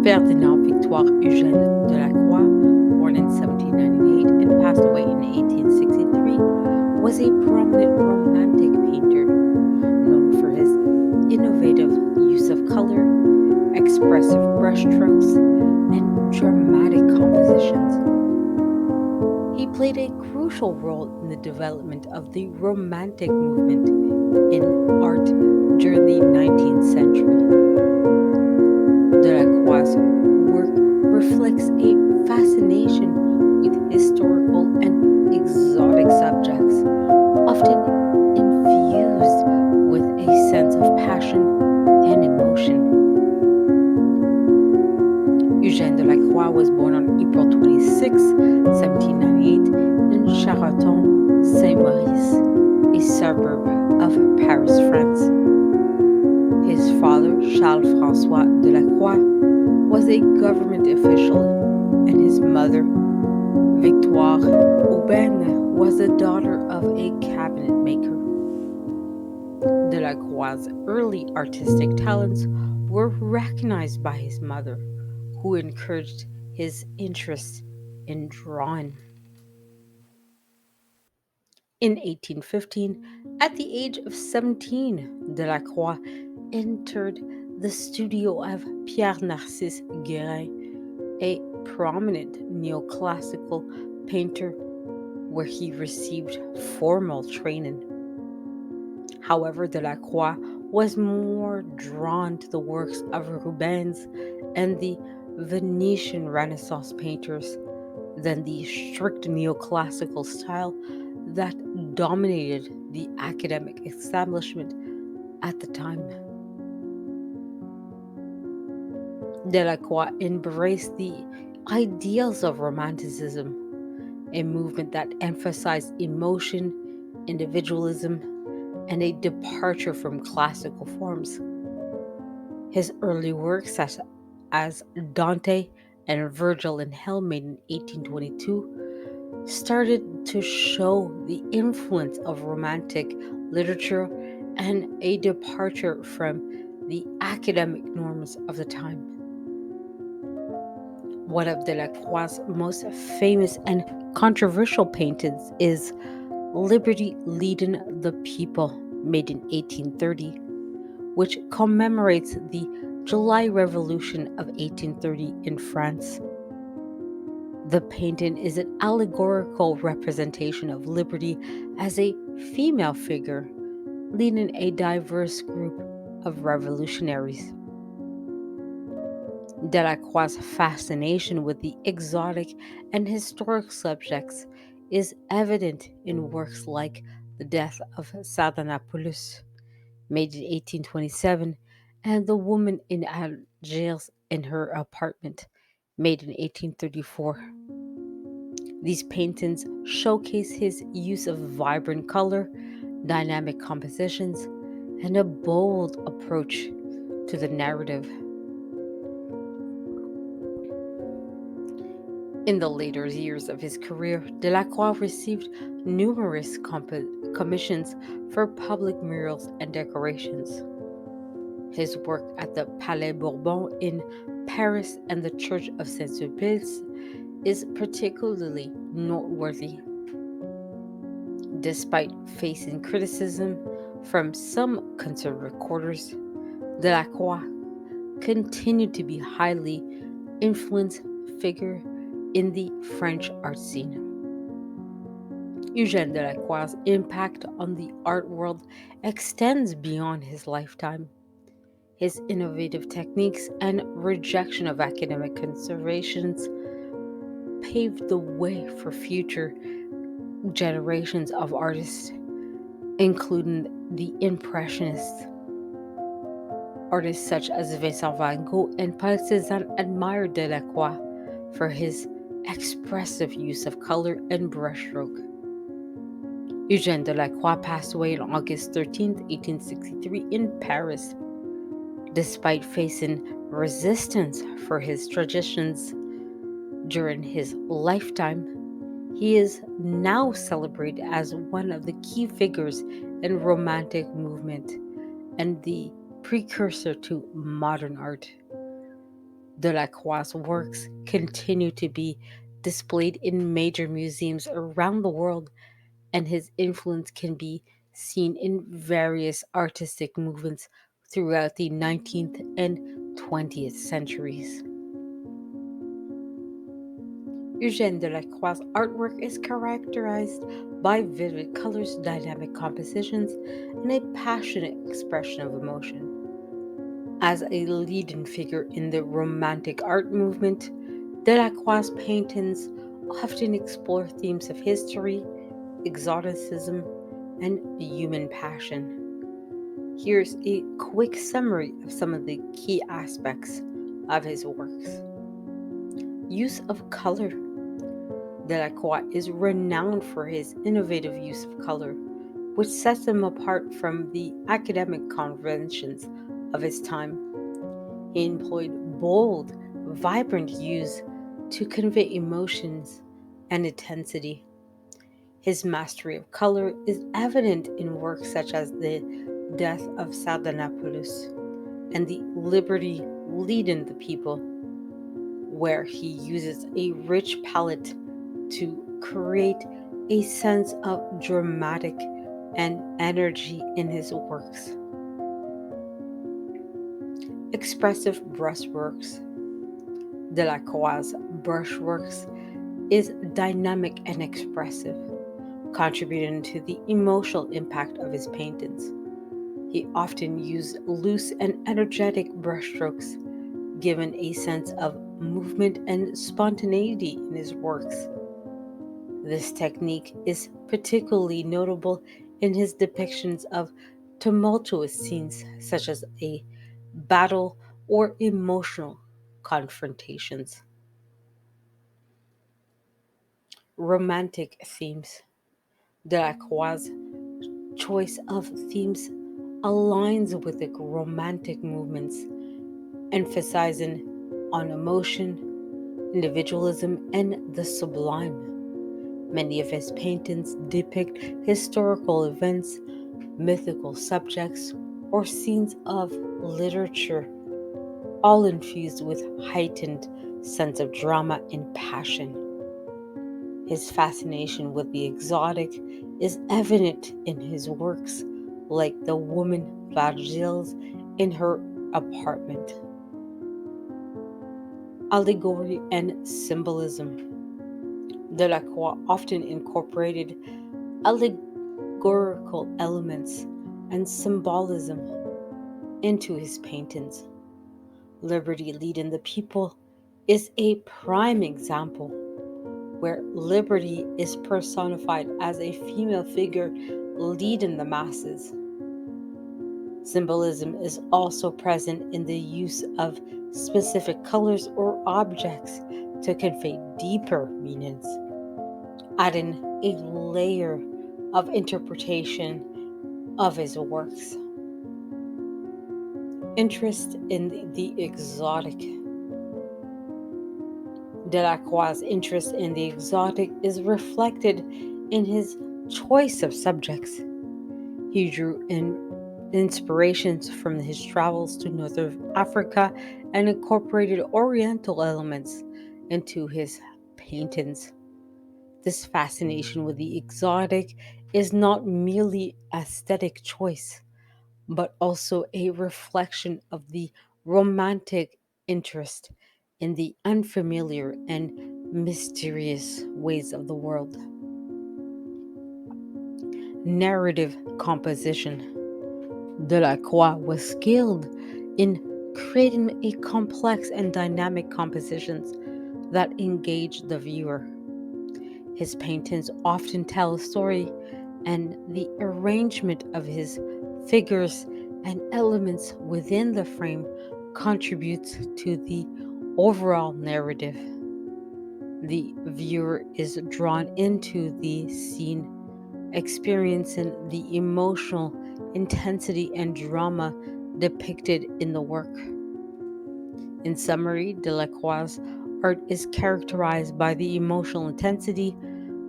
Ferdinand Victoire Eugène Delacroix, born in 1798 and passed away in 1863, was a prominent Romantic painter known for his innovative use of color, expressive brushstrokes, and dramatic compositions. He played a crucial role in the development of the Romantic movement in art during the 19th century. Delacroix's work reflects a fascination with historical and exotic subjects, often infused with a sense of passion and emotion. Eugène Delacroix was born on April 26, 1798, in Charenton, Saint Maurice, a suburb of Paris, France. His father, Charles François Delacroix, was a government official, and his mother, Victoire Aubin, was the daughter of a cabinet maker. Delacroix's early artistic talents were recognized by his mother, who encouraged his interest in drawing. In 1815, at the age of 17, Delacroix entered the studio of Pierre Narcisse Guérin, a prominent neoclassical painter, where he received formal training. However, Delacroix was more drawn to the works of Rubens and the Venetian Renaissance painters than the strict neoclassical style that dominated the academic establishment at the time. Delacroix embraced the ideals of Romanticism, a movement that emphasized emotion, individualism, and a departure from classical forms. His early works, such as Dante and Virgil in Hell, made in 1822, started to show the influence of Romantic literature and a departure from the academic norms of the time. One of Delacroix's most famous and controversial paintings is Liberty Leading the People, made in 1830, which commemorates the July Revolution of 1830 in France. The painting is an allegorical representation of liberty as a female figure leading a diverse group of revolutionaries. Delacroix's fascination with the exotic and historic subjects is evident in works like The Death of Sardanapalus, made in 1827, and The Woman in Algiers in Her Apartment, made in 1834. These paintings showcase his use of vibrant color, dynamic compositions, and a bold approach to the narrative. In the later years of his career, Delacroix received numerous commissions for public murals and decorations. His work at the Palais Bourbon in Paris and the Church of Saint-Sulpice is particularly noteworthy. Despite facing criticism from some conservative quarters, Delacroix continued to be a highly influenced figure in the French art scene. Eugène Delacroix's impact on the art world extends beyond his lifetime. His innovative techniques and rejection of academic conservations paved the way for future generations of artists, including the Impressionists. Artists such as Vincent van Gogh and Paul Cézanne admired Delacroix for his expressive use of color and brushstroke. Eugène Delacroix passed away on August 13, 1863, in Paris. Despite facing resistance for his traditions during his lifetime, he is now celebrated as one of the key figures in Romantic movement and the precursor to modern art. Delacroix's works continue to be displayed in major museums around the world, and his influence can be seen in various artistic movements throughout the 19th and 20th centuries. Eugène Delacroix's artwork is characterized by vivid colors, dynamic compositions, and a passionate expression of emotion. As a leading figure in the Romantic art movement, Delacroix's paintings often explore themes of history, exoticism, and human passion. Here's a quick summary of some of the key aspects of his works. Use of color. Delacroix is renowned for his innovative use of color, which sets him apart from the academic conventions of his time. He employed bold, vibrant hues to convey emotions and intensity. His mastery of color is evident in works such as The Death of Sardanapalus and The Liberty Leading the People, where he uses a rich palette to create a sense of dramatic and energy in his works. Expressive brushworks. Delacroix's brushworks is dynamic and expressive, contributing to the emotional impact of his paintings. He often used loose and energetic brushstrokes, giving a sense of movement and spontaneity in his works. This technique is particularly notable in his depictions of tumultuous scenes such as a battle or emotional confrontations. Romantic themes. Delacroix's choice of themes aligns with the romantic movements, emphasizing on emotion, individualism, and the sublime. Many of his paintings depict historical events, mythical subjects, or scenes of literature, all infused with heightened sense of drama and passion. His fascination with the exotic is evident in his works, like the woman Virgil's in her apartment. Allegory and symbolism. Delacroix often incorporated allegorical elements and symbolism into his paintings. Liberty Leading the People is a prime example where liberty is personified as a female figure leading the masses. Symbolism is also present in the use of specific colors or objects to convey deeper meanings, adding a layer of interpretation of his works. Interest in the exotic. Delacroix's interest in the exotic is reflected in his choice of subjects. He drew in inspirations from his travels to Northern Africa and incorporated Oriental elements into his paintings. This fascination with the exotic is not merely aesthetic choice, but also a reflection of the romantic interest in the unfamiliar and mysterious ways of the world. Narrative composition. Delacroix was skilled in creating a complex and dynamic compositions that engage the viewer. His paintings often tell a story, and the arrangement of his figures and elements within the frame contributes to the overall narrative. The viewer is drawn into the scene, experiencing the emotional intensity and drama depicted in the work. In summary, Delacroix's art is characterized by the emotional intensity,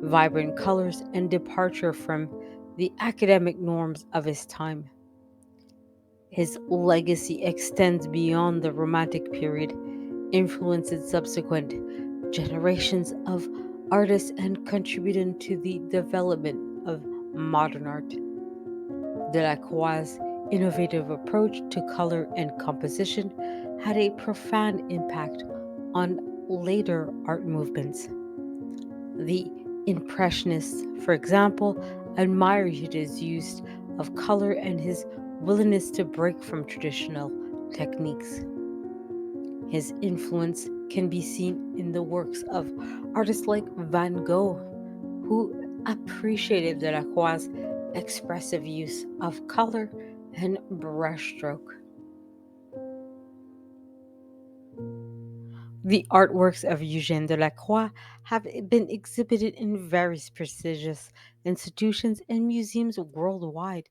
vibrant colors, and departure from the academic norms of his time. His legacy extends beyond the Romantic period, influenced subsequent generations of artists and contributed to the development of modern art. Delacroix's innovative approach to color and composition had a profound impact on later art movements. The Impressionists, for example, admired his use of color and his willingness to break from traditional techniques. His influence can be seen in the works of artists like Van Gogh, who appreciated Delacroix's expressive use of color and brushstroke. The artworks of Eugène Delacroix have been exhibited in various prestigious institutions and museums worldwide.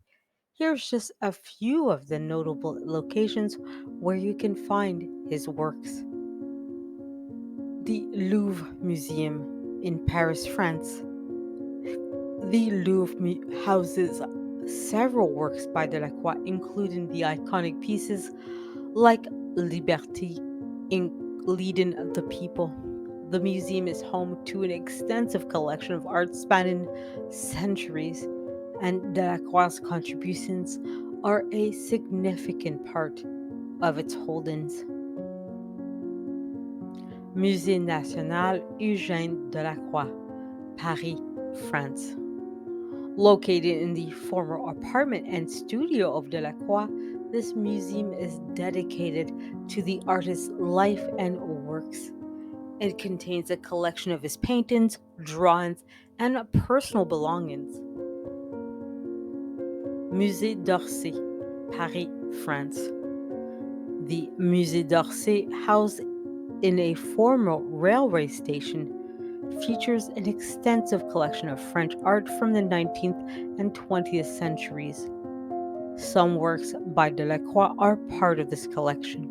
Here's just a few of the notable locations where you can find his works. The Louvre Museum in Paris, France. The Louvre houses several works by Delacroix, including the iconic pieces like Liberté in Leading the People. The museum is home to an extensive collection of art spanning centuries, and Delacroix's contributions are a significant part of its holdings. Musée National Eugène Delacroix, Paris, France. Located in the former apartment and studio of Delacroix, this museum is dedicated to the artist's life and works. It contains a collection of his paintings, drawings, and personal belongings. Musée d'Orsay, Paris, France. The Musée d'Orsay, housed in a former railway station, features an extensive collection of French art from the 19th and 20th centuries. Some works by Delacroix are part of this collection.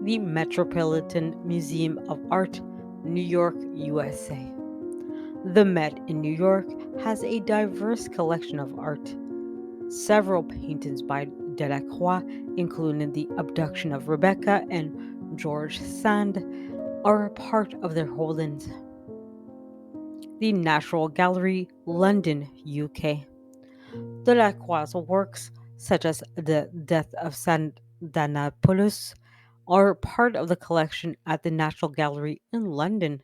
The Metropolitan Museum of Art, New York, USA. The Met in New York has a diverse collection of art. Several paintings by Delacroix, including The Abduction of Rebecca and George Sand, are a part of their holdings. The National Gallery, London, UK. Delacroix's works, such as The Death of Sardanapalus, are part of the collection at the National Gallery in London.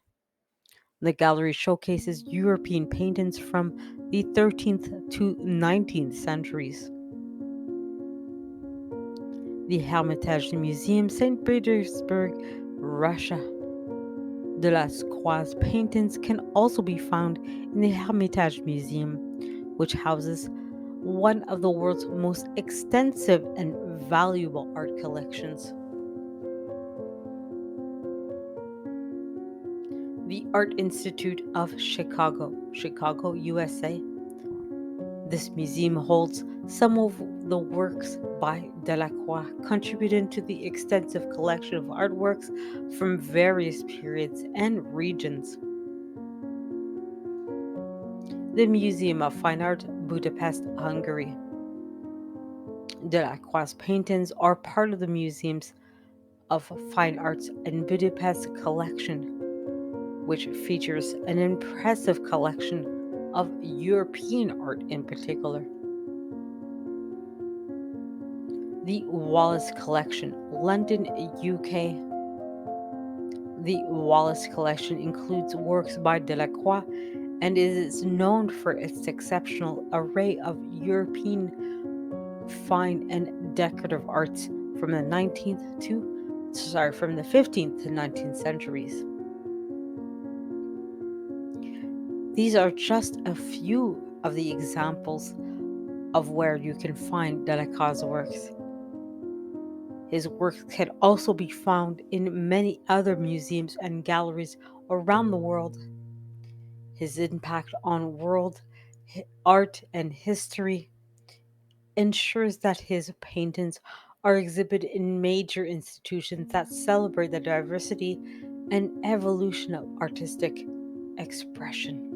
The gallery showcases European paintings from the 13th to 19th centuries. The Hermitage Museum, St. Petersburg, Russia. Delacroix's paintings can also be found in the Hermitage Museum, which houses one of the world's most extensive and valuable art collections. The Art Institute of Chicago, Chicago, USA. This museum holds some of the works by Delacroix, contributing to the extensive collection of artworks from various periods and regions. The Museum of Fine Art, Budapest, Hungary. Delacroix's paintings are part of the Museums of Fine Arts in Budapest collection, which features an impressive collection of European art in particular. The Wallace Collection, London, UK. The Wallace Collection includes works by Delacroix and is known for its exceptional array of European fine and decorative arts from the 15th to 19th centuries. These are just a few of the examples of where you can find Delacroix's works. His works can also be found in many other museums and galleries around the world. His impact on world art and history ensures that his paintings are exhibited in major institutions that celebrate the diversity and evolution of artistic expression.